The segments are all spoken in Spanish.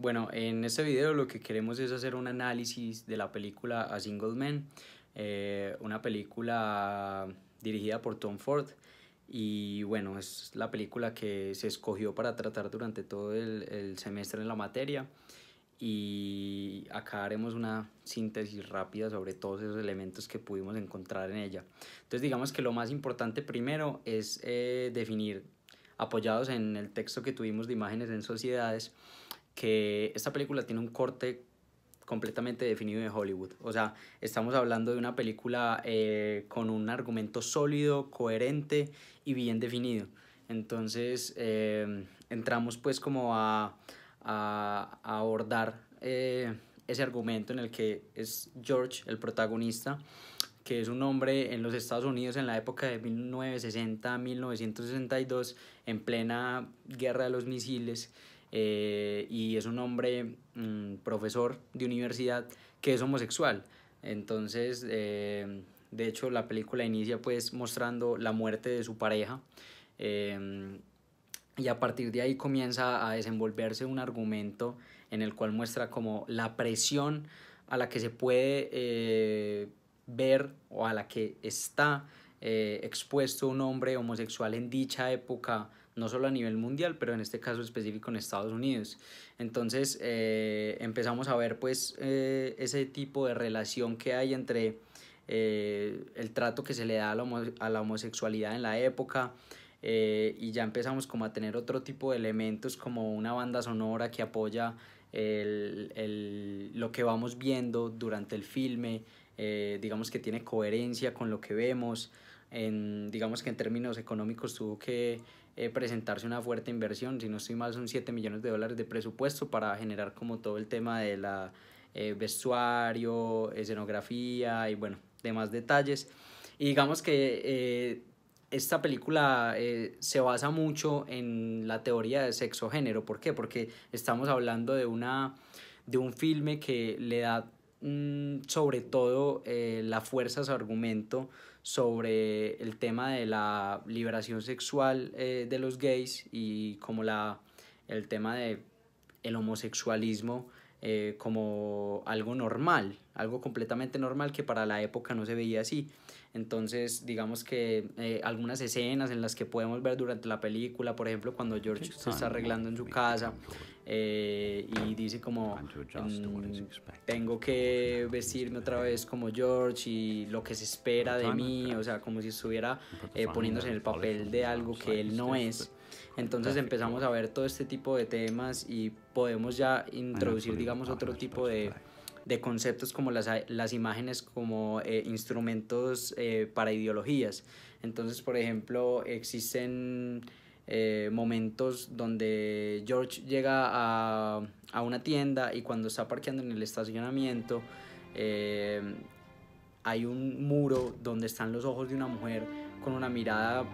Bueno, en este video lo que queremos es hacer un análisis de la película A Single Man, una película dirigida por Tom Ford. Y bueno, es la película que se escogió para tratar durante todo el semestre en la materia. Y acá haremos una síntesis rápida sobre todos esos elementos que pudimos encontrar en ella. Entonces digamos que lo más importante primero es definir, apoyados en el texto que tuvimos de Imágenes en Sociedades, que esta película tiene un corte completamente definido de Hollywood. O sea, estamos hablando de una película con un argumento sólido, coherente y bien definido. Entonces entramos pues como a abordar ese argumento en el que es George el protagonista, que es un hombre en los Estados Unidos en la época de 1960-1962, en plena guerra de los misiles, y es un hombre profesor de universidad que es homosexual. Entonces, de hecho, la película inicia pues mostrando la muerte de su pareja, y a partir de ahí comienza a desenvolverse un argumento en el cual muestra como la presión a la que se puede ver o a la que está expuesto un hombre homosexual en dicha época, no solo a nivel mundial, pero en este caso específico en Estados Unidos. Entonces empezamos a ver pues ese tipo de relación que hay entre el trato que se le da a la homosexualidad en la época, y ya empezamos como a tener otro tipo de elementos como una banda sonora que apoya lo que vamos viendo durante el filme. Digamos que tiene coherencia con lo que vemos. Digamos que en términos económicos tuvo que presentarse una fuerte inversión, si no estoy mal son $7 millones de presupuesto para generar como todo el tema de la vestuario, escenografía y bueno, demás detalles. Y digamos que esta película se basa mucho en la teoría de sexo-género. ¿Por qué? Porque estamos hablando de un filme que le da sobre todo la fuerza a su argumento sobre el tema de la liberación sexual de los gays, y como el tema de el homosexualismo como algo normal, algo completamente normal que para la época no se veía así. Entonces digamos que algunas escenas en las que podemos ver durante la película, por ejemplo cuando George se está arreglando en su casa y dice como tengo que vestirme otra vez como George y lo que se espera de mí, o sea, como si estuviera poniéndose en el papel de algo que él no es. Entonces empezamos a ver todo este tipo de temas y podemos ya introducir, digamos, otro tipo de conceptos como las imágenes como instrumentos para ideologías. Entonces, por ejemplo, existen momentos donde George llega a una tienda y cuando está parqueando en el estacionamiento eh, hay un muro donde están los ojos de una mujer con una mirada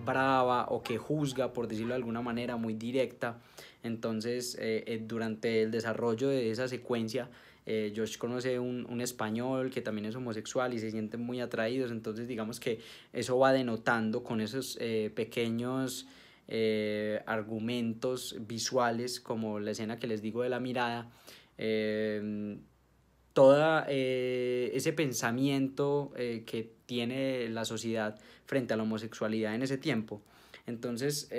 brava o que juzga, por decirlo de alguna manera, muy directa. Entonces durante el desarrollo de esa secuencia Josh conoce un español que también es homosexual y se sienten muy atraídos. Entonces digamos que eso va denotando con esos pequeños argumentos visuales, como la escena que les digo de la mirada, todo ese pensamiento que tiene la sociedad frente a la homosexualidad en ese tiempo. Entonces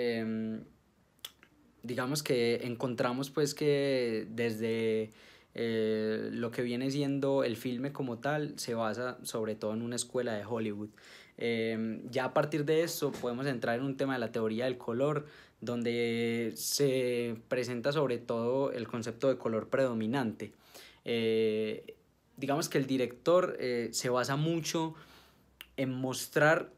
digamos que encontramos pues que desde lo que viene siendo el filme como tal se basa sobre todo en una escuela de Hollywood. Ya a partir de esto podemos entrar en un tema de la teoría del color, donde se presenta sobre todo el concepto de color predominante. Digamos que el director se basa mucho en mostrar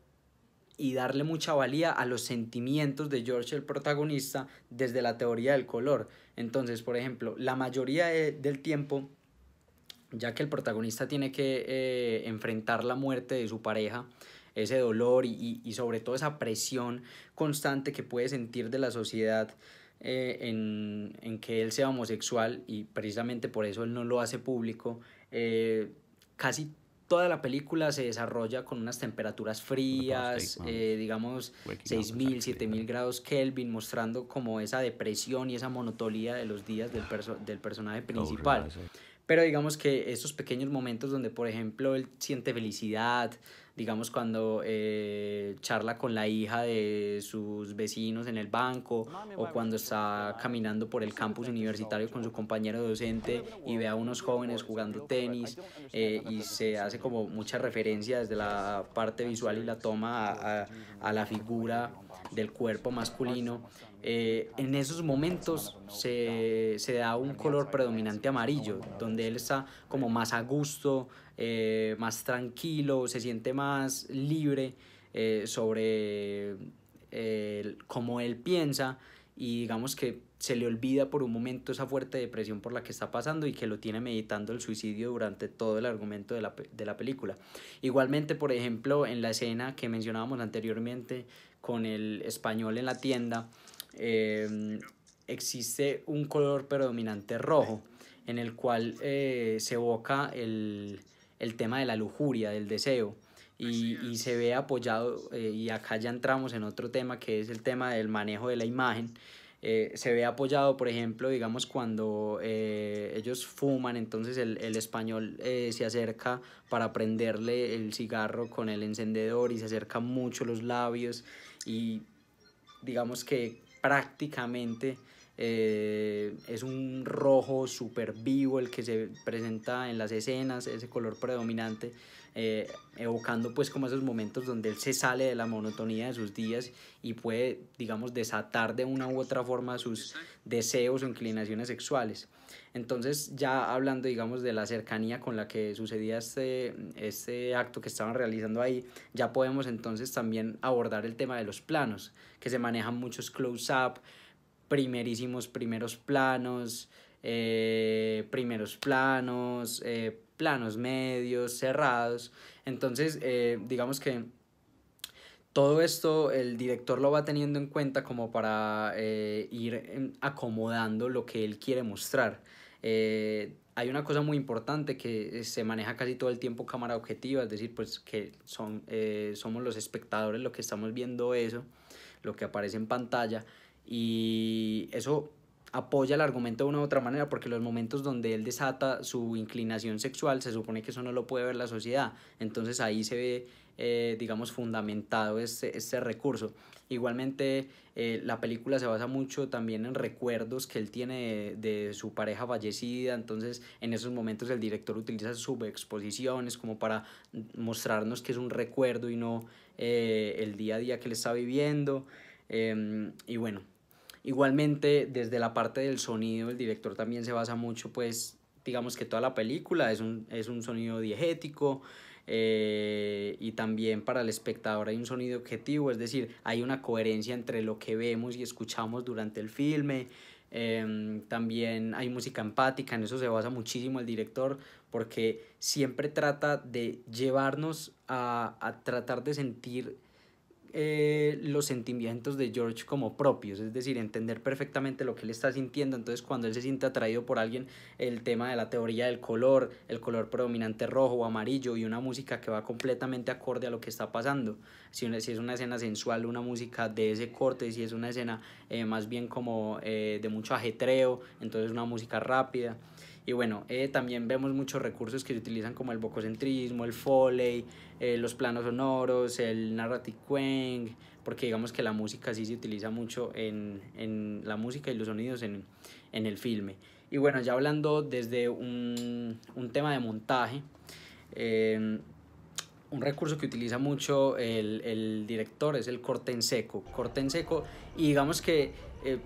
y darle mucha valía a los sentimientos de George el protagonista desde la teoría del color. Entonces, por ejemplo, la mayoría del tiempo, ya que el protagonista tiene que enfrentar la muerte de su pareja, ese dolor y sobre todo esa presión constante que puede sentir de la sociedad en que él sea homosexual, y precisamente por eso él no lo hace público, casi toda la película se desarrolla con unas temperaturas frías, digamos 6.000, 7.000 grados Kelvin, mostrando como esa depresión y esa monotonía de los días del personaje principal. Pero digamos que esos pequeños momentos donde, por ejemplo, él siente felicidad, digamos cuando charla con la hija de sus vecinos en el banco, o cuando está caminando por el campus universitario con su compañero docente y ve a unos jóvenes jugando tenis, y se hace como mucha referencia desde la parte visual y la toma a la figura del cuerpo masculino. En esos momentos se da un color predominante amarillo, donde él está como más a gusto, más tranquilo, se siente más libre sobre cómo él piensa, y digamos que se le olvida por un momento esa fuerte depresión por la que está pasando y que lo tiene meditando el suicidio durante todo el argumento de la película. Igualmente, por ejemplo, en la escena que mencionábamos anteriormente con el español en la tienda, existe un color predominante rojo, en el cual se evoca el tema de la lujuria, del deseo, y se ve apoyado, y acá ya entramos en otro tema que es el tema del manejo de la imagen. Se ve apoyado, por ejemplo, digamos cuando ellos fuman, entonces el español se acerca para prenderle el cigarro con el encendedor y se acerca mucho los labios, y digamos que prácticamente es un rojo súper vivo el que se presenta en las escenas, ese color predominante, evocando pues como esos momentos donde él se sale de la monotonía de sus días y puede, digamos, desatar de una u otra forma sus deseos o inclinaciones sexuales. Entonces, ya hablando, digamos, de la cercanía con la que sucedía este acto que estaban realizando ahí, ya podemos entonces también abordar el tema de los planos, que se manejan muchos close-up, primeros planos, planos medios, cerrados. Entonces, digamos que todo esto el director lo va teniendo en cuenta como para ir acomodando lo que él quiere mostrar. Hay una cosa muy importante que se maneja casi todo el tiempo, cámara objetiva, es decir, pues que somos los espectadores lo que estamos viendo eso, lo que aparece en pantalla, y eso apoya el argumento de una u otra manera, porque los momentos donde él desata su inclinación sexual se supone que eso no lo puede ver la sociedad, entonces ahí se ve digamos fundamentado este recurso. Igualmente la película se basa mucho también en recuerdos que él tiene de su pareja fallecida, entonces en esos momentos el director utiliza subexposiciones como para mostrarnos que es un recuerdo y no el día a día que él está viviendo. Y bueno, igualmente desde la parte del sonido el director también se basa mucho, pues digamos que toda la película es un sonido diegético, y también para el espectador hay un sonido objetivo, es decir, hay una coherencia entre lo que vemos y escuchamos durante el filme. También hay música empática, en eso se basa muchísimo el director, porque siempre trata de llevarnos a tratar de sentir los sentimientos de George como propios, es decir, entender perfectamente lo que él está sintiendo. Entonces cuando él se siente atraído por alguien, el tema de la teoría del color, el color predominante rojo o amarillo, y una música que va completamente acorde a lo que está pasando. Si es una escena sensual, una música de ese corte; si es una escena más bien como de mucho ajetreo, entonces una música rápida. Y bueno, también vemos muchos recursos que se utilizan como el vococentrismo, el foley, los planos sonoros, el narrative quang, porque digamos que la música sí se utiliza mucho en la música y los sonidos en el filme. Y bueno, ya hablando desde un tema de montaje, un recurso que utiliza mucho el director es el corte en seco. Y digamos que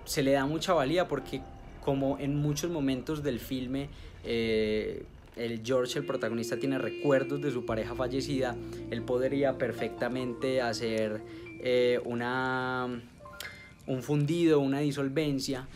se le da mucha valía porque como en muchos momentos del filme el George, el protagonista, tiene recuerdos de su pareja fallecida, él podría perfectamente hacer un fundido, una disolvencia,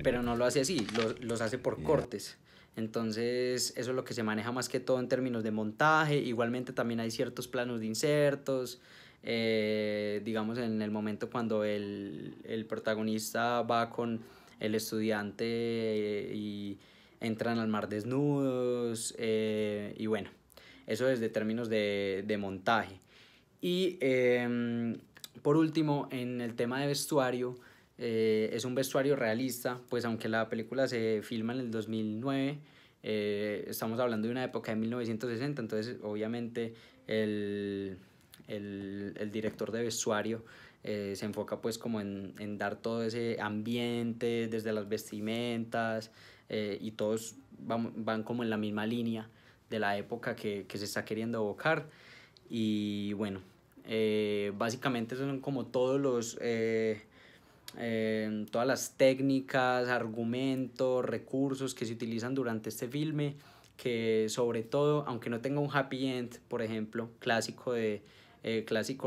pero no lo hace así, los hace por cortes. Entonces eso es lo que se maneja más que todo en términos de montaje. Igualmente también hay ciertos planos de insertos, digamos en el momento cuando el protagonista va con el estudiante y entran al mar desnudos, y bueno, eso desde términos de montaje. Y por último, en el tema de vestuario, es un vestuario realista, pues aunque la película se filma en el 2009, estamos hablando de una época de 1960, entonces obviamente el director de vestuario se enfoca pues como en dar todo ese ambiente desde las vestimentas, y todos van como en la misma línea de la época que se está queriendo evocar. Y bueno, básicamente son como todas las técnicas, argumentos, recursos que se utilizan durante este filme, que sobre todo, aunque no tenga un happy end, por ejemplo, clásico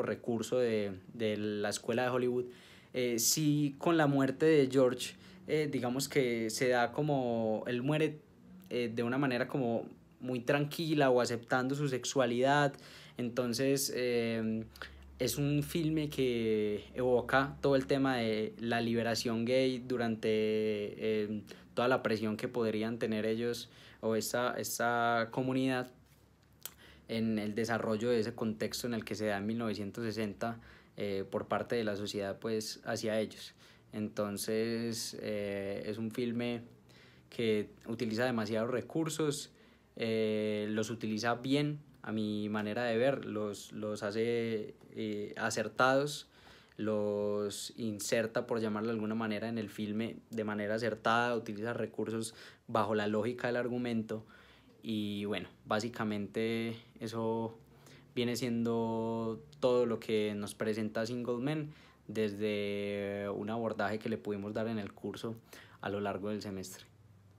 recurso de la escuela de Hollywood, sí, con la muerte de George, digamos que se da como, él muere de una manera como muy tranquila o aceptando su sexualidad. Entonces es un filme que evoca todo el tema de la liberación gay durante toda la presión que podrían tener ellos o esta comunidad en el desarrollo de ese contexto en el que se da en 1960 por parte de la sociedad pues hacia ellos. Entonces es un filme que utiliza demasiados recursos, los utiliza bien a mi manera de ver, los hace acertados, los inserta, por llamarlo de alguna manera, en el filme de manera acertada, utiliza recursos bajo la lógica del argumento. Y bueno, básicamente eso viene siendo todo lo que nos presenta Single Men desde un abordaje que le pudimos dar en el curso a lo largo del semestre.